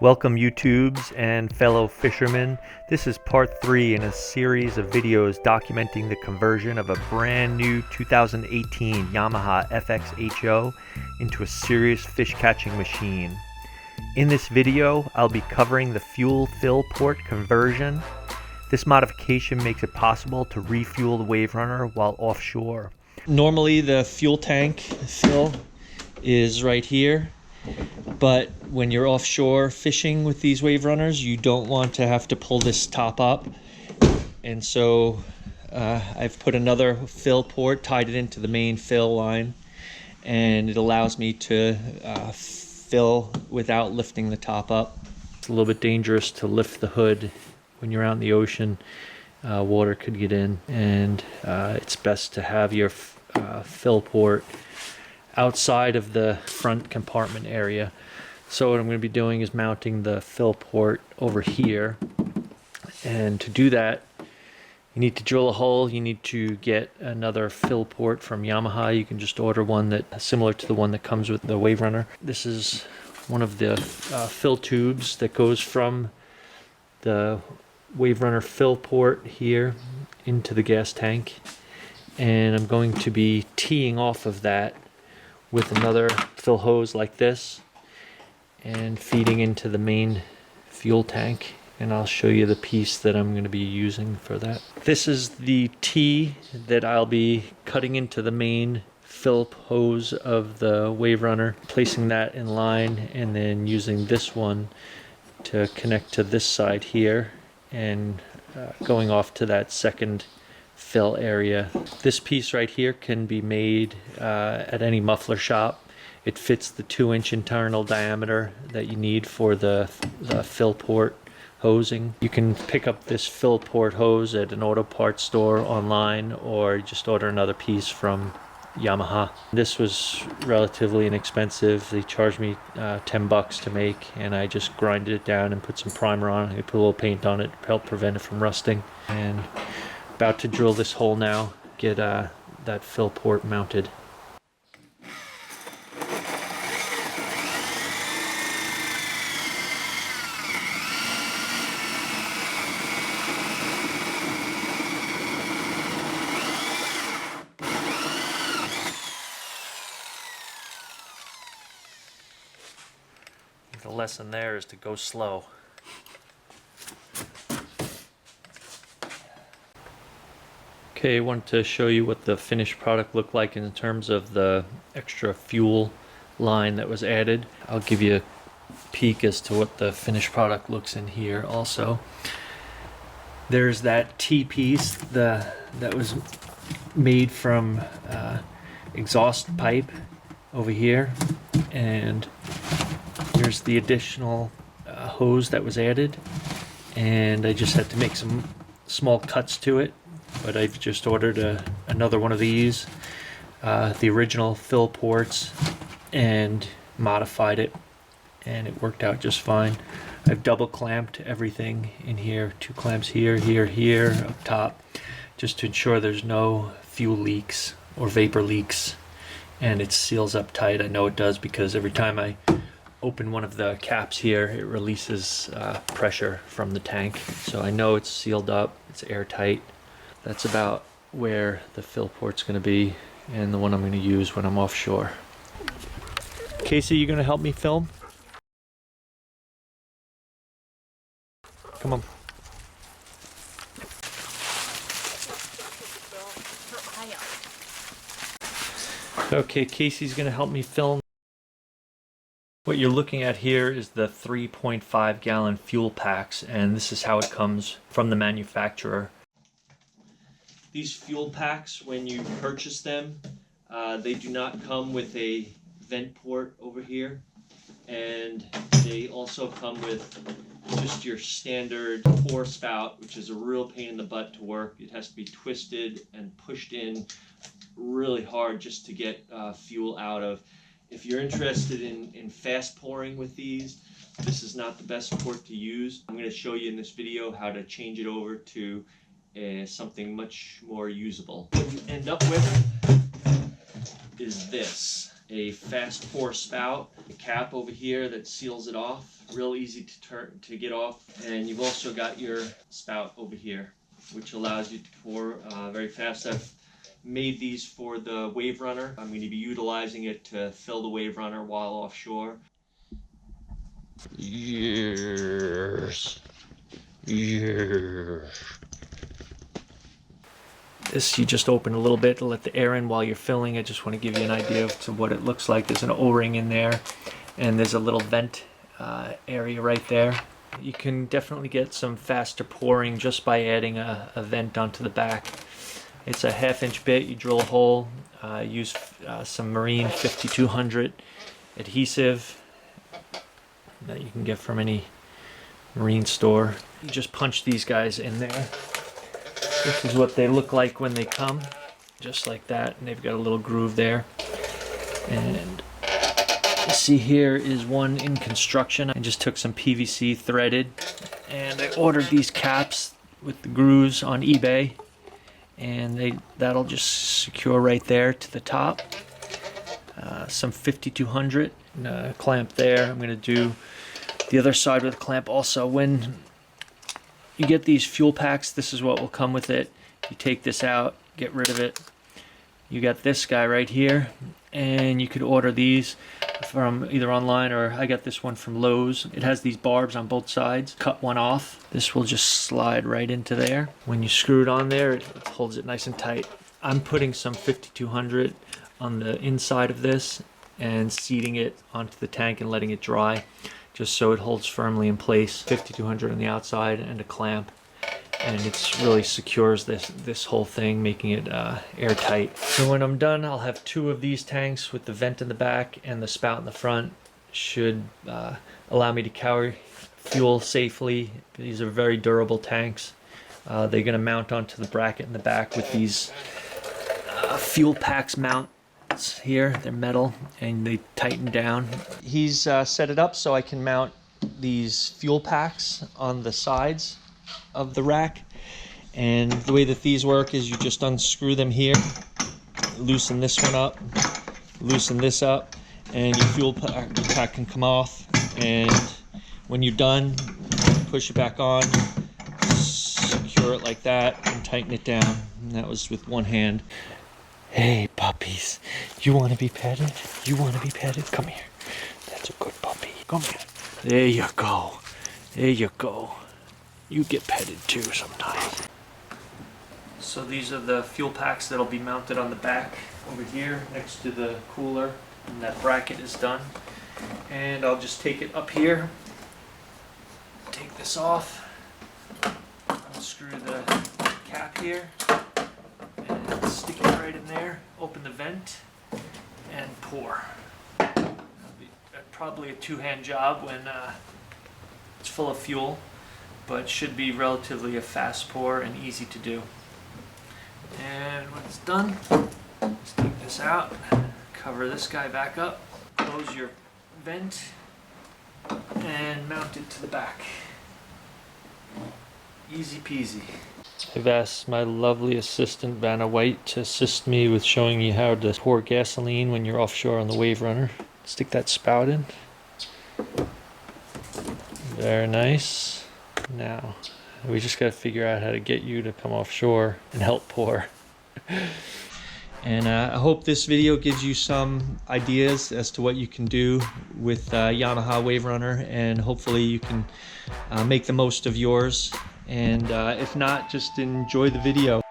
Welcome YouTubes and fellow fishermen. This is part 3 in a series of videos documenting the conversion of a brand new 2018 Yamaha FXHO into a serious fish catching machine. In this video, I'll be covering the fuel fill port conversion. This modification makes it possible to refuel the WaveRunner while offshore. Normally the fuel tank fill is right here, but when you're offshore fishing with these WaveRunners, you don't want to have to pull this top up. And so I've put another fill port, tied it into the main fill line, and it allows me to fill without lifting the top up. It's a little bit dangerous to lift the hood when you're out in the ocean. Water could get in, and it's best to have your fill port outside of the front compartment area. So what I'm going to be doing is mounting the fill port over here, and to do that you need to drill a hole. You need to get another fill port from Yamaha. You can just order one that's similar to the one that comes with the WaveRunner. This is one of the fill tubes that goes from the WaveRunner fill port here into the gas tank, and I'm going to be teeing off of that with another fill hose like this and feeding into the main fuel tank, and I'll show you the piece that I'm going to be using for that. This is the tee that I'll be cutting into the main fill hose of the WaveRunner, placing that in line, and then using this one to connect to this side here and going off to that second fill area. This piece right here can be made at any muffler shop. It fits the 2-inch internal diameter that you need for the fill port hosing. You can pick up this fill port hose at an auto parts store online, or just order another piece from Yamaha. This was relatively inexpensive. They charged me 10 bucks to make, and I just grinded it down and put some primer on it. I put a little paint on it to help prevent it from rusting. And about to drill this hole now, get that fill port mounted. The lesson there is to go slow. Okay, I wanted to show you what the finished product looked like in terms of the extra fuel line that was added. I'll give you a peek as to what the finished product looks in here also. There's that T-piece that was made from exhaust pipe over here, and here's the additional hose that was added, and I just had to make some small cuts to it, but I've just ordered another one of these, the original fill ports, and modified it, and it worked out just fine. I've double clamped everything in here, 2 clamps here, here, up top, just to ensure there's no fuel leaks or vapor leaks, and it seals up tight. I know it does because every time I open one of the caps here, it releases pressure from the tank, so I know it's sealed up, it's airtight. That's about where the fill port's going to be, and the one I'm going to use when I'm offshore. Casey, you going to help me film? Come on. Okay, Casey's going to help me film. What you're looking at here is the 3.5 gallon Fuel-Pax, and this is how it comes from the manufacturer. These Fuel-Pax, when you purchase them, they do not come with a vent port over here, and they also come with just your standard pour spout, which is a real pain in the butt to work. It has to be twisted and pushed in really hard just to get fuel out of. If you're interested in fast pouring with these, this is not the best port to use. I'm going to show you in this video how to change it over to something much more usable. What you end up with is this. a fast pour spout, a cap over here that seals it off, real easy to get off, and you've also got your spout over here, which allows you to pour very fast. I've made these for the WaveRunner. I'm going to be utilizing it to fill the WaveRunner while offshore. Yes. Yes. This you just open a little bit to let the air in while you're filling. I just want to give you an idea of what it looks like. There's an O-ring in there, and there's a little vent area right there. You can definitely get some faster pouring just by adding a vent onto the back. It's a 1/2-inch bit. You drill a hole, use some Marine 5200 adhesive that you can get from any marine store. You just punch these guys in there. This is what they look like when they come, just like that, and they've got a little groove there. And you see here is one in construction. I just took some PVC threaded, and I ordered these caps with the grooves on eBay, and that'll just secure right there to the top. Some 5200 clamp there. I'm going to do the other side with a clamp also. When you get these Fuel-Pax, this is what will come with it. You take this out, get rid of it. You got this guy right here, and you could order these from either online, or I got this one from Lowe's. It has these barbs on both sides. Cut one off. This will just slide right into there. When you screw it on there, it holds it nice and tight. I'm putting some 5200 on the inside of this and seating it onto the tank and letting it dry, just so it holds firmly in place. 5200 on the outside and a clamp, and it really secures this whole thing, making it airtight. So when I'm done, I'll have 2 of these tanks with the vent in the back and the spout in the front. Should allow me to carry fuel safely. These are very durable tanks. They're going to mount onto the bracket in the back with these Fuel-Pax mounts here. They're metal and they tighten down. He's set it up so I can mount these Fuel-Pax on the sides of the rack, and the way that these work is you just unscrew them here, loosen this one up, loosen this up, and your Fuel-Pax can come off, and when you're done, push it back on, secure it like that, and tighten it down. And that was with one hand. Hey puppies, you want to be petted? You want to be petted? Come here. That's a good puppy. Come here. There you go. There you go. You get petted too sometimes. So these are the Fuel-Pax that'll be mounted on the back over here next to the cooler, and that bracket is done. And I'll just take it up here, take this off, unscrew the cap here, and stick it right in there, open the vent, and pour. That'll be probably a 2-hand job when it's full of fuel, but should be relatively a fast pour and easy to do. And when it's done, let's take this out, cover this guy back up, close your vent, and mount it to the back. Easy peasy. I've asked my lovely assistant Vanna White to assist me with showing you how to pour gasoline when you're offshore on the WaveRunner. Stick that spout in. Very nice. Now, we just got to figure out how to get you to come offshore and help pour. And I hope this video gives you some ideas as to what you can do with Yamaha WaveRunner, and hopefully you can make the most of yours. And if not, just enjoy the video.